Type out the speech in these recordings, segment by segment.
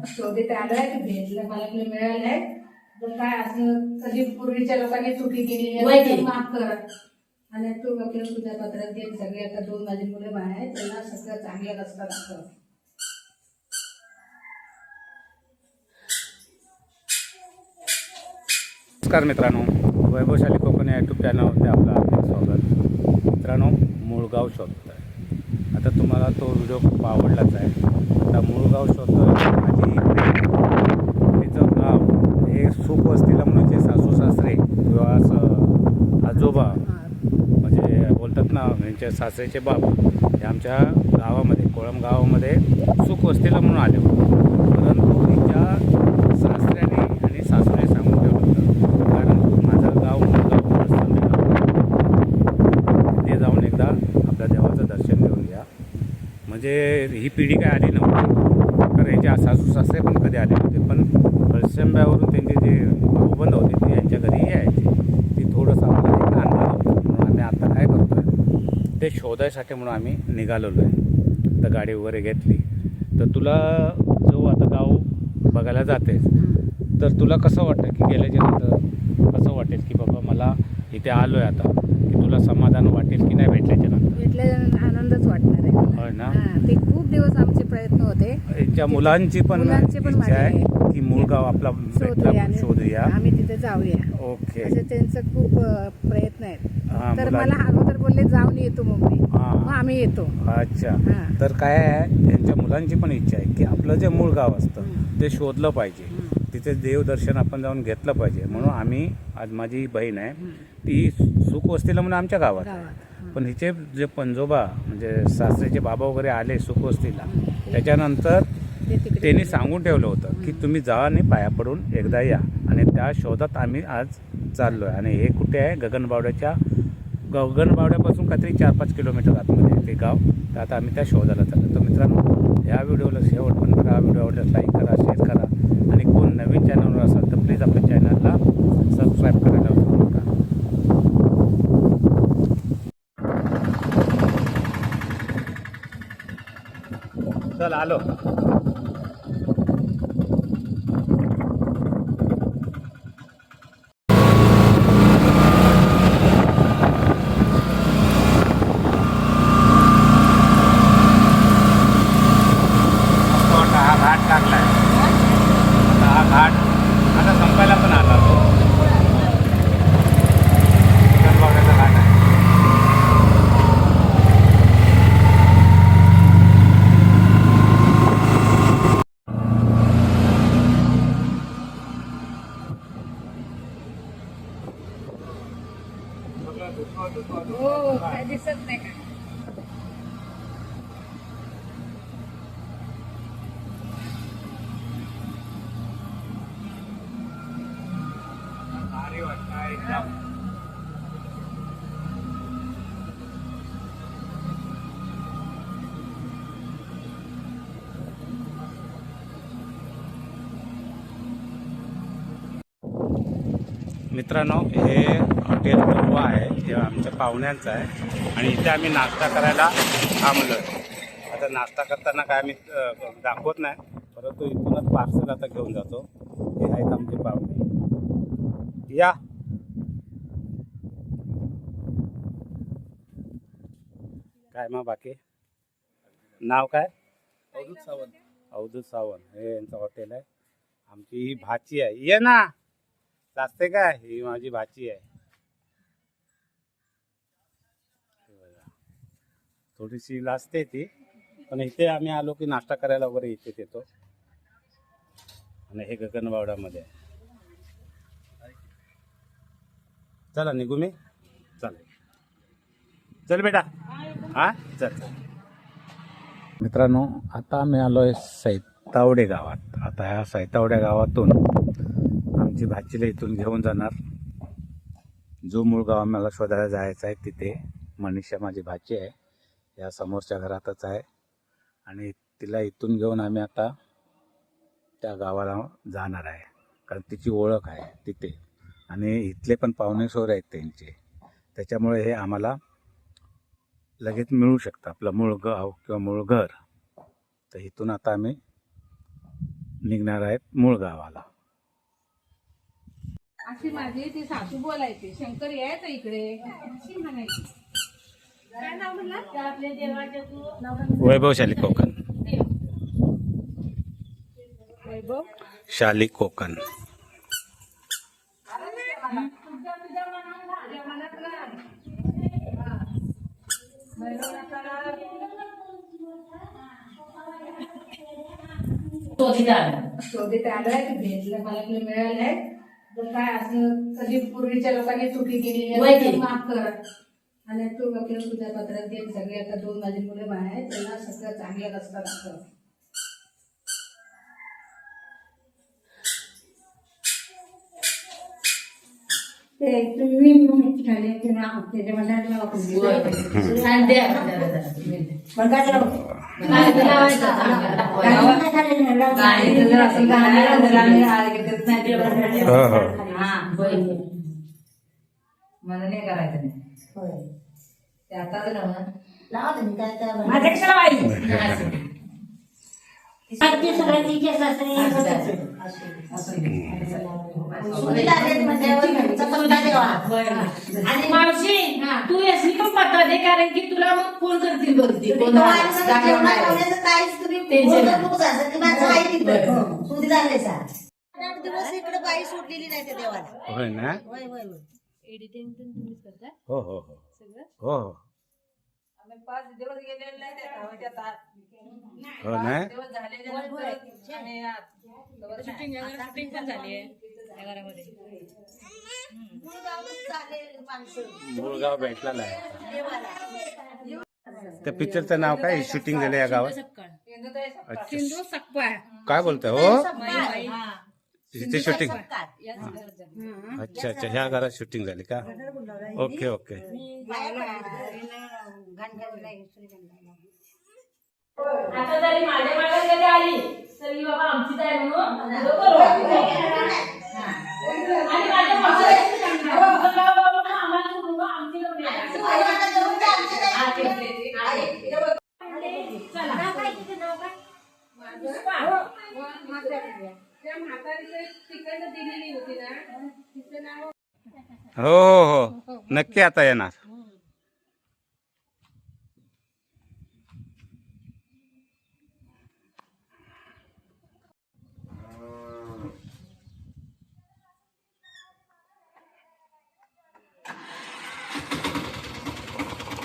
शोधित आलोय ते भेटलं मला आपलं मिळालंय. तर काय असं कधी पूर्वीच्या लोकांनी चुकी केलेली आहे तर माफ कर. आणि तू आपल्या तुझ्या पत्रात दे सगळे. आता 2 माझी मुलं बाळ आहेत त्यांना सगळं चांगलं रस्ता दाखव. नमस्कार मित्रांनो, वैभवशाली कोकण या यूट्यूब चॅनलमध्ये आपलं हार्दिक स्वागत. मित्रांनो, मूळगाव शोधतो आहे. आता तुम्हाला तो व्हिडिओ खूप आवडलाच आहे. आता मूळगाव शोधतो माझी तिचं गाव हे सुख वस्तीला म्हणजे सासू सासरे किंवा आजोबा म्हणजे बोलतात ना, यांच्या सासऱ्याचे बाप हे आमच्या गावामध्ये कोळम गावामध्ये सुख वस्तीला म्हणून आले होते. परंतु तिच्या सासऱ्याने आणि सासूने सांगून ठेवलं होतं, कारण माझं गाव मूळगाव ते जाऊन एकदा आपल्या देवाचं दर्शन घेऊन घ्या. म्हणजे ही पिढी काय आली नव्हती, तर यांचे सासू सासरे पण कधी आले नव्हते. पण कळसंब्यावरून त्यांचे जे भाऊबंद होते ते यांच्या घरी यायचे. ती थोडंसं आम्हाला एक अंदाज होता. म्हणून आम्ही आता काय करतो आहे ते शोधायसाठी म्हणून आम्ही निघालेलो आहे. तर गाडी वगैरे घेतली. तर तुला जो आता गाव बघायला जातेस तर तुला कसं वाटतं की गेल्याच्या नंतर कसं वाटेल की बाबा मला इथे आलो आहे आता, की तुला समाधान वाटेल की नाही भेटल्याच्या नंतर? भेटल्यानंतर आनंदच वाटणार आहे. होय ना. ते खूप दिवस आमचे प्रयत्न होते. यांच्या मुलांची पण इच्छा आहे की मूळगाव आपला भेटला शोधूया, आम्ही तिथे जाऊया. ओके. असे त्यांचं खूप प्रयत्न आहेत. हां, तर मला अगोदर बोलले जाऊन येतो मम्मी, हां. मग आम्ही येतो. अच्छा. हां. तर काय आहे, त्यांच्या मुलांची पण इच्छा आहे की आपलं जे मूळ गाव असतं ते शोधलं पाहिजे. तिथे देवदर्शन आपण जाऊन घेतलं पाहिजे. म्हणून आम्ही आज माझी बहीण आहे ती सुख वस्तीला म्हणून आमच्या गावात आहे. पण हिचे जे पंजोबा म्हणजे सासऱ्याचे बाबा वगैरे आले सुख वस्तीला, त्याच्यानंतर त्यांनी सांगून ठेवलं होतं की तुम्ही जा आणि पाया पडून एकदा या. आणि त्या शोधात आम्ही आज चाललो आहे. आणि हे कुठे आहे? गगनबावड्यापासून काहीतरी 4-5 किलोमीटर आतमध्ये आहे ते गाव. तर आता आम्ही त्या शोधाला चाललो. तर मित्रांनो, ह्या व्हिडिओला शेवटपर्यंत हा व्हिडिओ आवडल्यास लाईक करा, शेअर करा. आणि कोण नवीन चॅनलवर असाल तर प्लीज आपल्या चॅनलला सबस्क्राईब करायला विसरू नका. चल आलो. हा घाट टाकलाय. हा घाट आता संपायला पण आला तो. गगनबावड्याचा घाट आहे. हो, काय दिसत नाही काय. भारी वाटतं एकदम. मित्रांनो, हे हॉटेल गोवा आहे, हे आमच्या पाहुण्यांचं आहे. आणि इथे आम्ही नाश्ता करायला थांबलो आहे. आता नाश्ता करताना काय आम्ही दाखवत नाही, परंतु इथूनच पार्सल आता घेऊन जातो. हे आहेत आमचे पाहुणे. या. काय मग बाकी नाव काय? अवधूत सावंत. अवधूत सावंत हे यांचं हॉटेल आहे. आमची ही भाची आहे. ये ना, जास्त काय, ही माझी भाची आहे. थोडीशी लाजते ती, पण इथे आम्ही आलो की नाश्ता करायला वगैरे इथे येतो. आणि हे गगनबावड्यामध्ये आहे. चला निघू मी. चालेल, चल बेटा. हा चल. मित्रांनो, आता आम्ही आलो आहे सैतावडे गावात. आता ह्या सैतावड्या गावातून आमची भाचीला इथून घेऊन जाणार. जो मूळ गाव आम्हाला शोधायला जायचं आहे तिथे. मनीषा माझी भाची आहे, या समोरच्या घरातच आहे. आणि तिला इथून घेऊन आम्ही आता त्या गावाला जाणार आहे, कारण तिची ओळख आहे तिथे. आणि इथले पण पाहुणे सोर आहेत त्यांचे, त्याच्यामुळे हे आम्हाला लगेच मिळू शकतं आपलं मूळ गाव किंवा मूळ घर. तर इथून आता आम्ही निघणार आहेत मूळ गावाला. अशी माझी ती सासू बोलायची, शंकर यायचं इकडे अशी म्हणायची. काय नाव म्हणला त्या आपल्या देवाच्या तू? वैभवशाली कोकण. वैभव शाली कोकण. शोधित आलोय की भेटलं मला तुला मिळालंय. तर काय असं कधी पूर्वीच्या लोकांनी चुकी केली तर माफ कर. आणि तू आपल्या तुझ्या पत्रात दे. सगळे आता 2 माझी मुलं बाहेर आहेत, त्यांना सगळं चांगलं रस्ता दाखव. मला नाही करायचं नाही. ते आताच नव्हतं. माझ्या कशाला वाईट सगळ्यांची सासरी आणि मावशी तू एसली पण पत्ता दे, कारण की तुला मग फोन करतील बघती दिवस इकडे बाई सोडलेली नाही त्या देवाला. होय ना. होय होय होय. एडिटिंग तुम्हीच करता हो हो हो सगळं? हो हो आम्ही 5 दिवस गेलेले नाही त्या गावाच्या आत. हो ना. दिवस झालेले नंतर आम्ही शूटिंग पण झाली आहे त्या घरामध्ये. मुळगावच चालेल माणसं मूळ गाव भेटलेलं आहे. देवाला. त्या पिक्चरचं नाव काय? शूटिंग झालं या गावात. इंदुताई अच्छा. सिंधू सक्पा काय बोलताय हो? माई तिथे शूटिंग. याच घरचं. अच्छा अच्छा, ह्या घरात शूटिंग झाली का? Okay okay. आता जरी माझ्या मागे कधी आली तरी बाबा आमचीच आहे म्हणून बरोबर. आणि माझ्या मागे आम्हाला सोडून आमची लग्न त्या म्हातारीला तिकडनं दिलेली होती ना, तिचं नाव हो हो हो, नक्की आता येणार.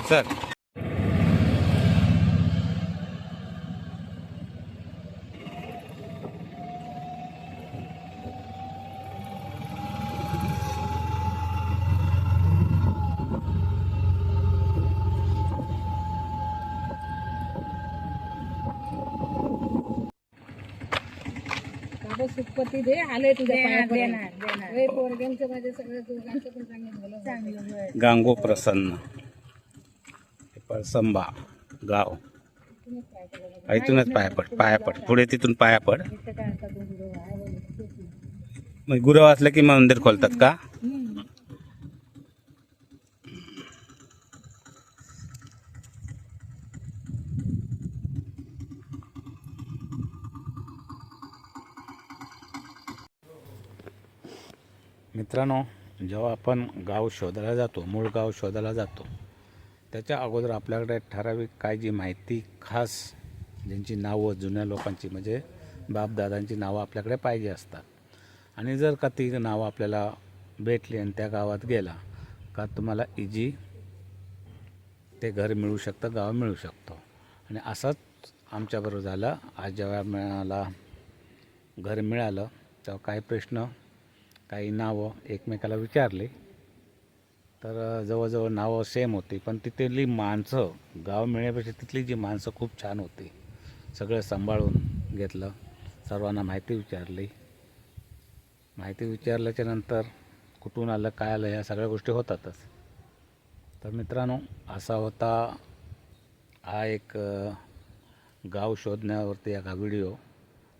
सर सुखपती दे. आले तुझ्या पायापर्यंत. पोरग्यांचं माझे सगळं दोघांचं पण चांगलं. गांगो प्रसन्न पळसंबा गाव. इथूनच पायापड पुढे तिथून पायापड. मग गुरु असलं की मंदिर खोलतात का? मित्रांनो, जेव्हा आपण गाव शोधायला जातो, मूळ गाव शोधायला जातो, त्याच्या अगोदर आपल्याकडे ठराविक काय जी माहिती खास ज्यांची नावं जुन्या लोकांची म्हणजे बापदादांची नावं आपल्याकडे पाहिजे असतात. आणि जर का ती नावं आपल्याला भेटली आणि त्या गावात गेला का तुम्हाला इजी ते घर मिळू शकतं, गाव मिळू शकतं. आणि असंच आमच्याबरोबर झालं. आज जेव्हा मला घर मिळालं तेव्हा काही प्रश्न काही नावं एकमेकाला विचारले तर जवळजवळ नावं सेम होती, पण तिथली माणसं गाव मिळण्यापेक्षा तिथली जी माणसं खूप छान होती. सगळं सांभाळून घेतलं, सर्वांना माहिती विचारली. माहिती विचारल्याच्या नंतर कुठून आलं काय आलं ह्या सगळ्या गोष्टी होतातच. तर मित्रांनो, असा होता हा एक गाव शोधण्यावरती हा व्हिडिओ.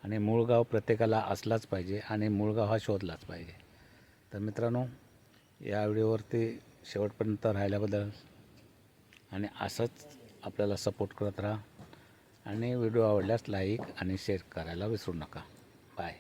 आणि मूळ गाव प्रत्येकाला असलाच पाहिजे आणि मूळ गाव हा शोधलाच पाहिजे. तर मित्रांनो, या व्हिडिओवरती शेवटपर्यंत राहिल्याबद्दल आणि असंच आपल्याला सपोर्ट करत राहा. आणि व्हिडिओ आवडल्यास लाईक आणि शेअर करायला विसरू नका. बाय.